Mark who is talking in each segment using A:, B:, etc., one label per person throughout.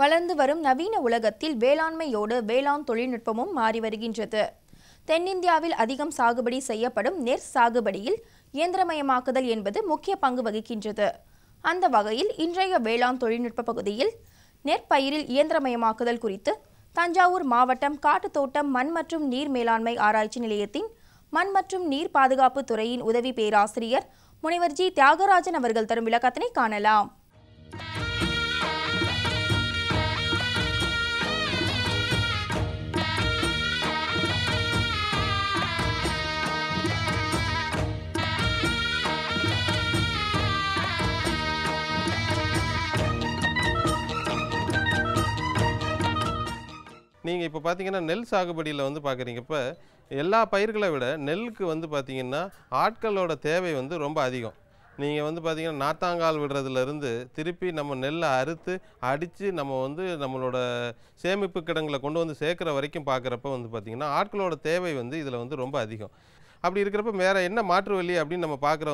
A: வளர்ந்து வரும் நவீன உலகத்தில் வேளாண்மையோடு வேளாண் தொழில்நுட்பமும் மாறி வருகின்றது. தென்னிந்தியாவில் அதிகம் சாகுபடி செய்யப்படும் நெற் சாகுபடியில் இயந்திரமயமாக்குதல் என்பது முக்கிய பங்கு வகிக்கின்றது. அந்த வகையில் இன்றைய வேளாண் தொழில்நுட்ப பகுதியில் நெற்பயிரில் இயந்திரமயமாக்குதல் குறித்து தஞ்சாவூர் மாவட்டம் காட்டுத்தோட்டம் மண் மற்றும் நீர் மேலாண்மை ஆராய்ச்சி நிலையத்தின் மண் மற்றும் நீர் பாதுகாப்பு துறையின் உதவி பேராசிரியர் முனைவர் ஜி தியாகராஜன் அவர்கள் தரும் விளக்கத்தினை காணலாம்.
B: நீங்கள் இப்போ பார்த்தீங்கன்னா நெல் சாகுபடியில் வந்து பார்க்குறீங்க. இப்போ எல்லா பயிர்களை விட நெல்லுக்கு வந்து பார்த்திங்கன்னா ஆட்களோட தேவை வந்து ரொம்ப அதிகம். நீங்கள் வந்து பார்த்திங்கன்னா நாத்தாங்கால் விடுறதுலேருந்து திருப்பி நம்ம நெல்லை அறுத்து அடித்து நம்ம வந்து நம்மளோட சேமிப்பு கிடங்களை கொண்டு வந்து சேர்க்குற வரைக்கும் பார்க்குறப்ப வந்து பார்த்திங்கன்னா ஆட்களோட தேவை வந்து இதில் வந்து ரொம்ப அதிகம். அப்படி இருக்கிறப்ப வேறு என்ன மாற்று வழி அப்படின்னு நம்ம பார்க்குற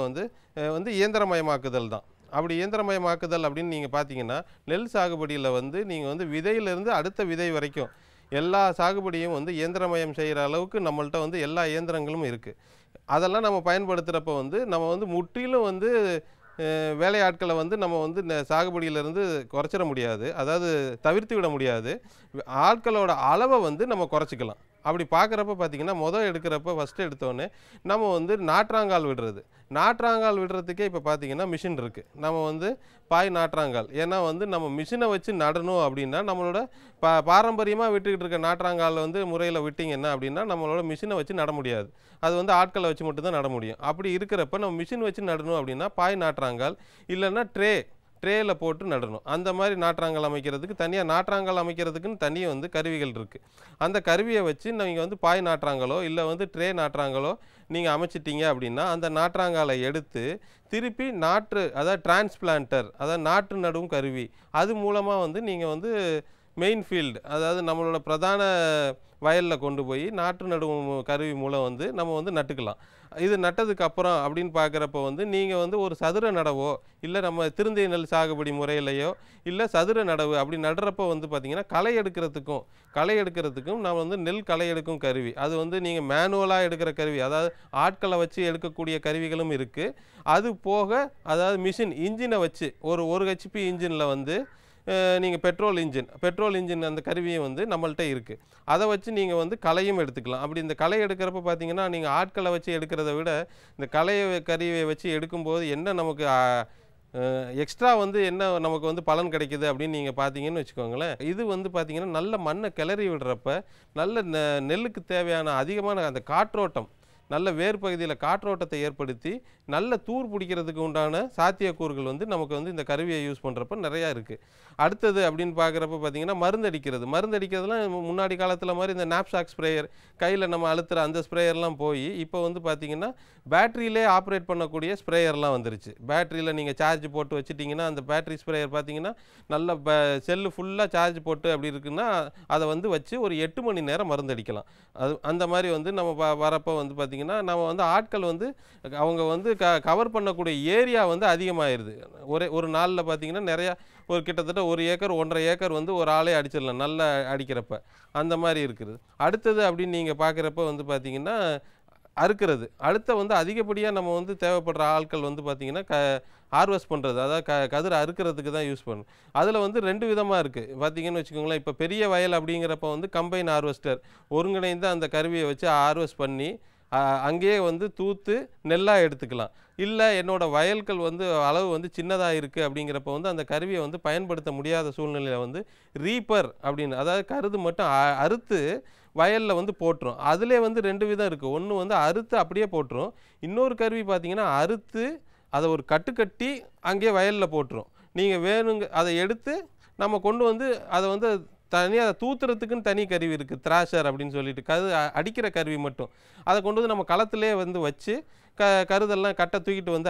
B: வந்து இயந்திரமயமாக்குதல் தான். அப்படி இயந்திரமயமாக்குதல் அப்படின்னு நீங்கள் பார்த்தீங்கன்னா நெல் சாகுபடியில் வந்து நீங்கள் வந்து விதையிலேருந்து அடுத்த விதை வரைக்கும் எல்லா சாகுபடியும் வந்து இயந்திரமயம் செய்கிற அளவுக்கு நம்மள்ட்ட வந்து எல்லா இயந்திரங்களும் இருக்குது. அதெல்லாம் நம்ம பயன்படுத்துகிறப்ப வந்து நம்ம வந்து முற்றிலும் வந்து வேலையாட்களை வந்து நம்ம வந்து சாகுபடியிலேருந்து குறைச்சிட முடியாது, அதாவது தவிர்த்து விட முடியாது. ஆட்களோட அளவை வந்து நம்ம குறைச்சிக்கலாம். அப்படி பார்க்குறப்ப பார்த்திங்கன்னா எடுக்கிறப்ப ஃபஸ்ட்டு எடுத்தோடனே நம்ம வந்து நாற்றாங்கால் விடுறதுக்கே இப்போ பார்த்திங்கன்னா மிஷின் இருக்குது. நம்ம வந்து பாய் நாற்றாங்கால், ஏன்னா வந்து நம்ம மிஷினை வச்சு நடணும் அப்படின்னா நம்மளோட பாரம்பரியமாக விட்டுக்கிட்டு இருக்க நாற்றாங்கால் வந்து முறையில் விட்டிங்கன்னா அப்படின்னா நம்மளோட மிஷினை வச்சு நட முடியாது. அது வந்து ஆட்களை வச்சு மட்டும்தான் நட முடியும். அப்படி இருக்கிறப்ப நம்ம மிஷின் வச்சு நடணும் அப்படின்னா பாய் நாற்றாங்கால் இல்லைன்னா ட்ரேயில் போட்டு நடணும். அந்த மாதிரி நாற்றாங்கால் அமைக்கிறதுக்கு தனியாக நாற்றாங்கால் அமைக்கிறதுக்குன்னு தனியாக வந்து கருவிகள் இருக்குது. அந்த கருவியை வச்சு நீங்கள் வந்து பாய் நாற்றாங்களோ இல்லை வந்து ட்ரே நாற்றாங்களோ நீங்கள் அமைச்சிட்டிங்க அப்படின்னா அந்த நாற்றாங்காலை எடுத்து திருப்பி அதாவது டிரான்ஸ்பிளான்டர், அதாவது நாற்று நடுவும் கருவி, அது மூலமாக வந்து நீங்கள் வந்து மெயின் ஃபீல்டு, அதாவது நம்மளோட பிரதான வயலில் கொண்டு போய் நாற்று நடுவும் கருவி மூலம் வந்து நம்ம வந்து நட்டுக்கலாம். இது நட்டதுக்கு அப்புறம் அப்படின்னு பார்க்குறப்ப வந்து நீங்கள் வந்து ஒரு சதுர நடவோ இல்லை நம்ம திருந்தை நெல் சாகுபடி முறையிலையோ இல்லை சதுர நடவு அப்படி நடுறப்போ வந்து பார்த்திங்கன்னா களை எடுக்கிறதுக்கும் நம்ம வந்து நெல் களை எடுக்கும் கருவி, அது வந்து நீங்கள் மேனுவலாக எடுக்கிற கருவி, அதாவது ஆட்களை வச்சு எடுக்கக்கூடிய கருவிகளும் இருக்குது. அது போக அதாவது மிஷின் இன்ஜினை வச்சு ஒரு HP இன்ஜினில் வந்து நீங்கள் பெட்ரோல் இன்ஜின் அந்த கருவியும் வந்து நம்மள்ட்ட இருக்குது. அதை வச்சு நீங்கள் வந்து களையும் எடுத்துக்கலாம். அப்படி இந்த களை எடுக்கிறப்ப பார்த்தீங்கன்னா நீங்கள் ஆட்களை வச்சு எடுக்கிறத விட இந்த கருவியை வச்சு எடுக்கும்போது என்ன நமக்கு எக்ஸ்ட்ரா வந்து என்ன நமக்கு வந்து பலன் கிடைக்குது அப்படின்னு நீங்கள் பார்த்தீங்கன்னு வச்சுக்கோங்களேன். இது வந்து பார்த்திங்கன்னா நல்ல மண்ணை கிளறி விடுறப்ப நல்ல நெல்லுக்கு தேவையான அதிகமான அந்த காற்றோட்டம், நல்ல வேர் பகுதியில் காற்றோட்டத்தை ஏற்படுத்தி நல்ல தூர் பிடிக்கிறதுக்கு உண்டான சாத்தியக்கூறுகள் வந்து நமக்கு வந்து இந்த கருவியை யூஸ் பண்ணுறப்ப நிறையா இருக்குது. அடுத்தது அப்படின்னு பார்க்குறப்ப பார்த்திங்கன்னா மருந்தடிக்கிறதுலாம் முன்னாடி காலத்தில் மாதிரி இந்த நாப்சாக் ஸ்ப்ரேயர் கையில் நம்ம அழுத்துகிற அந்த ஸ்ப்ரேயர்லாம் போய் இப்போ வந்து பார்த்திங்கன்னா பேட்டரியிலே ஆப்ரேட் பண்ணக்கூடிய ஸ்ப்ரேயர்லாம் வந்துருச்சு. பேட்டரியில் நீங்கள் சார்ஜ் போட்டு வச்சுட்டிங்கன்னா அந்த பேட்டரி ஸ்ப்ரேயர் பார்த்திங்கன்னா நல்ல செல்லு ஃபுல்லாக சார்ஜ் போட்டு அப்படி இருக்குன்னா அதை வந்து வச்சு ஒரு 8 மணி நேரம் மருந்தடிக்கலாம். அந்த மாதிரி வந்து நம்ம வரப்போ வந்து பார்த்திங்கன்னா நம்ம வந்து ஆட்கள் வந்து அவங்க வந்து கவர் பண்ணக்கூடிய ஏரியா வந்து அதிகமாகிடுது. ஒரு நாளில் பார்த்திங்கன்னா நிறையா கிட்டத்தட்ட 1 ஏக்கர் 1.5 ஏக்கர் வந்து ஒரு ஆளே அடிச்சிடலாம் நல்லா அடிக்கிறப்ப, அந்த மாதிரி இருக்குது. அடுத்தது அப்படின்னு நீங்கள் பார்க்குறப்ப வந்து பார்த்திங்கன்னா அறுக்கிறது. வந்து அதிகப்படியாக நம்ம வந்து தேவைப்படுற ஆட்கள் வந்து பார்த்திங்கன்னா ஹார்வெஸ்ட் பண்ணுறது, அதாவது கதிரை அறுக்கிறதுக்கு தான் யூஸ் பண்ணணும். அதில் வந்து 2 விதமாக இருக்குது பார்த்திங்கன்னு வச்சுக்கோங்களேன். இப்போ பெரிய வயல் அப்படிங்கிறப்ப வந்து கம்பைன் ஹார்வெஸ்டர் ஒருங்கிணைந்து அந்த கருவியை வச்சு ஹார்வெஸ்ட் பண்ணி அங்கேயே வந்து தூத்து நெல்லாக எடுத்துக்கலாம். இல்லை என்னோடய வயல்கள் வந்து அளவு வந்து சின்னதாக இருக்குது அப்படிங்கிறப்ப வந்து அந்த கருவியை வந்து பயன்படுத்த முடியாத சூழ்நிலையில் வந்து ரீப்பர் அப்படின்னு, அதாவது கருது மட்டும் அறுத்து வயலில் வந்து போட்டுரும். அதிலே வந்து 2 விதம் இருக்குது. ஒன்று வந்து அறுத்து அப்படியே போட்டுரும், இன்னொரு கருவி பார்த்திங்கன்னா அறுத்து அதை ஒரு கட்டி அங்கேயே வயலில் போட்டுரும். நீங்கள் வேணுங்க அதை எடுத்து நம்ம கொண்டு வந்து அதை வந்து தனியாக தூத்துறதுக்குன்னு தனி கருவி இருக்குது, த்ராஷர் அப்படின்னு சொல்லிட்டு அடிக்கிற கருவி மட்டும். அதை கொண்டு வந்து நம்ம களத்திலே வந்து வச்சு கருதெல்லாம் தூக்கிட்டு வந்து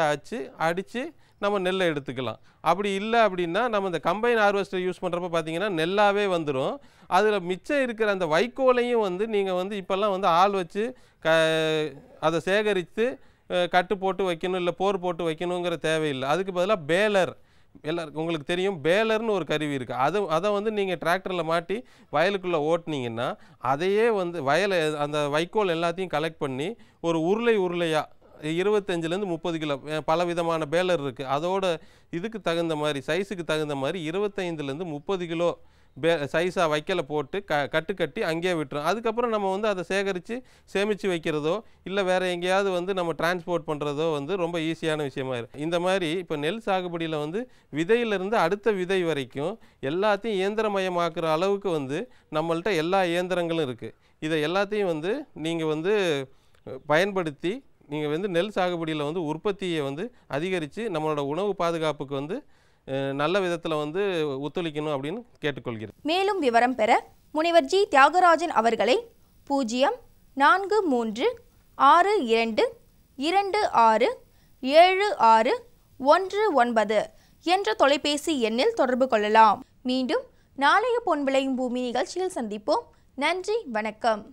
B: அடித்து நம்ம நெல்லை எடுத்துக்கலாம். அப்படி இல்லை அப்படின்னா நம்ம இந்த கம்பைன் ஹார்வெஸ்டர் யூஸ் பண்ணுறப்ப பார்த்திங்கன்னா நெல்லாவே வந்துடும். அதில் மிச்சம் இருக்கிற அந்த வைக்கோலையும் வந்து நீங்கள் வந்து இப்போல்லாம் வந்து ஆள் வச்சு அதை சேகரித்து கட்டு போட்டு வைக்கணும், இல்லை போர் போட்டு வைக்கணுங்கிற தேவையில்லை. அதுக்கு பதிலாக எல்லாருக்கும் உங்களுக்கு தெரியும் பேலர்னு ஒரு கருவி இருக்குது. அதை வந்து நீங்கள் டிராக்டரில் மாட்டி வயலுக்குள்ளே ஓட்டினீங்கன்னா அதையே வந்து அந்த வைக்கோல் எல்லாத்தையும் கலெக்ட் பண்ணி ஒரு உருளையாக 25லேருந்து 30 கிலோ பல விதமான பேலர் இருக்குது. அதோட இதுக்கு தகுந்த மாதிரி சைஸுக்கு தகுந்த மாதிரி 25லேருந்து 30 கிலோ சைஸாக வைக்கலை போட்டு கட்டி அங்கேயே விட்டுரும். அதுக்கப்புறம் நம்ம வந்து அதை சேமித்து வைக்கிறதோ இல்லை வேறு எங்கேயாவது வந்து நம்ம டிரான்ஸ்போர்ட் பண்ணுறதோ வந்து ரொம்ப ஈஸியான விஷயமா இருக்குது. இந்த மாதிரி இப்போ நெல் சாகுபடியில் வந்து விதையிலிருந்து அடுத்த விதை வரைக்கும் எல்லாத்தையும் இயந்திரமயமாக்குற அளவுக்கு வந்து நம்மள்ட்ட எல்லா இயந்திரங்களும் இருக்குது. இதை எல்லாத்தையும் வந்து நீங்கள் வந்து பயன்படுத்தி நீங்கள் வந்து நெல் சாகுபடியில் வந்து உற்பத்தியை வந்து அதிகரித்து நம்மளோட உணவு பாதுகாப்புக்கு வந்து நல்ல விதத்தில் வந்து ஒத்துழைக்கணும் அப்படின்னு கேட்டுக்கொள்கிறேன்.
A: மேலும் விவரம் பெற முனைவர் ஜி தியாகராஜன் அவர்களை 0436267619 என்ற தொலைபேசி எண்ணில் தொடர்பு கொள்ளலாம். மீண்டும் நாளைய பொன் விளையும் பூமி நிகழ்ச்சியில் சந்திப்போம். நன்றி, வணக்கம்.